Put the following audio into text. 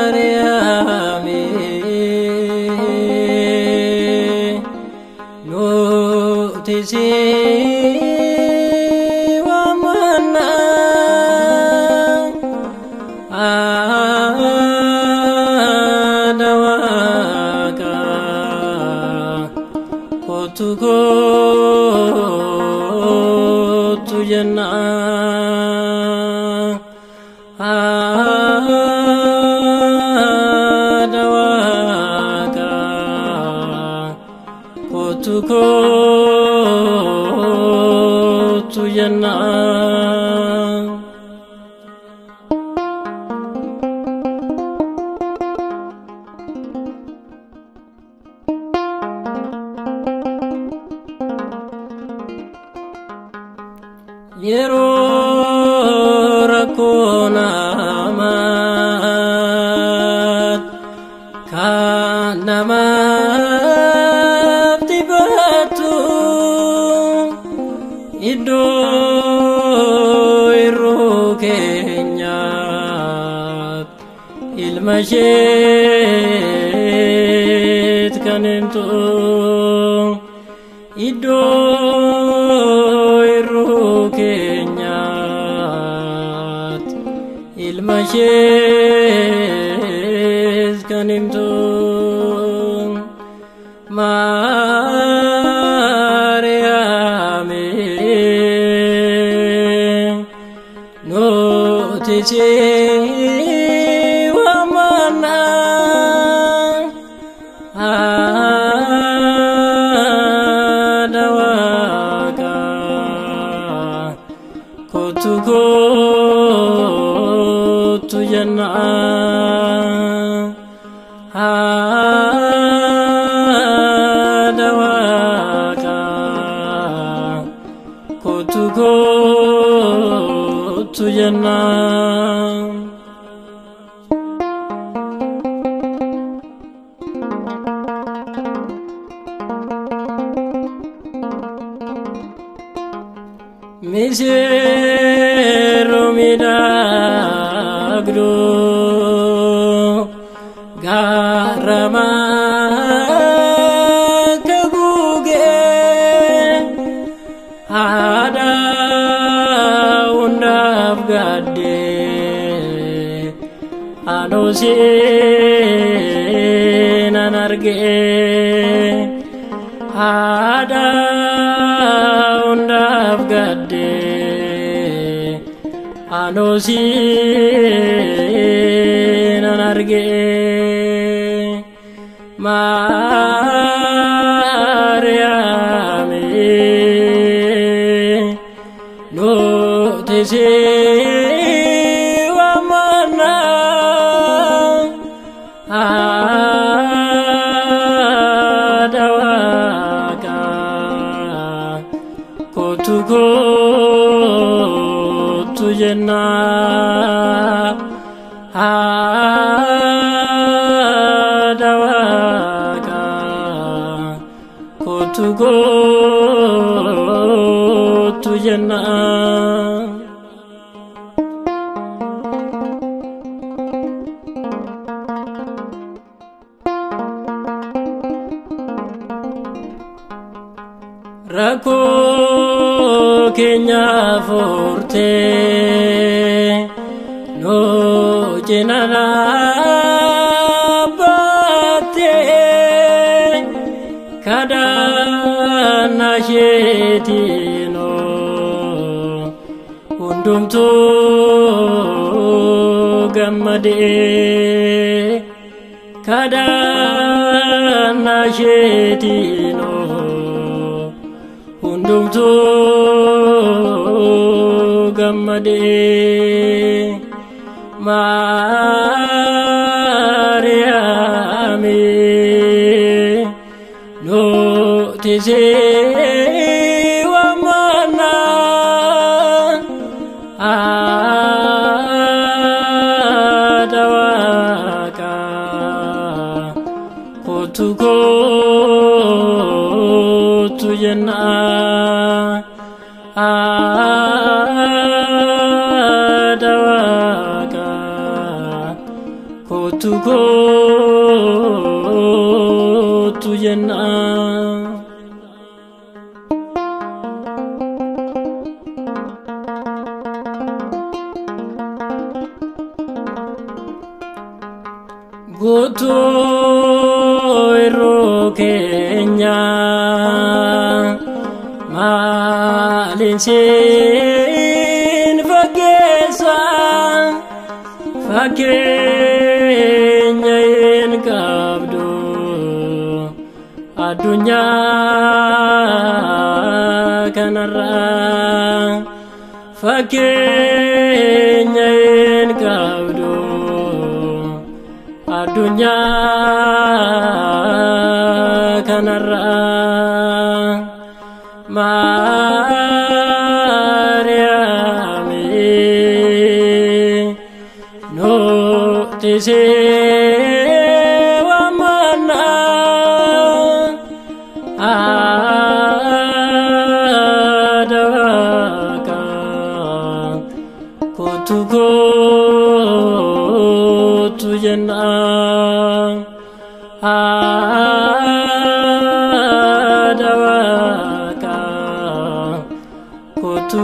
Mariami nutisi wamana adawaka kotuko tujana adawaka kotuko tujana yero rakona mat kanama tibatu ido irukenya ilmashet kanento ido kenyat ilmashes kanimto Mariami nutisi wamana adawaka kotuko tujana adawaka kotuko tujana misero midagro garama keguge ada undap gade anusin anarge ada undap gade anusin anarge Mariami nutisi wamana adawaka kotuko tujana adawaka kotuko tujana rako kenya forte no jenana bate kadana shetino undumtu gamade kadana shetino undumtu gamade Mariami tise wamana adawaka kotu jenna adawaka kotu jenna goto erokenya malinsin fagesa fakenya en kabdo adunya kanara fakenya en kabdo adunya kanara Mariami no tise wamana adawaka kotu jenna adawaka kotu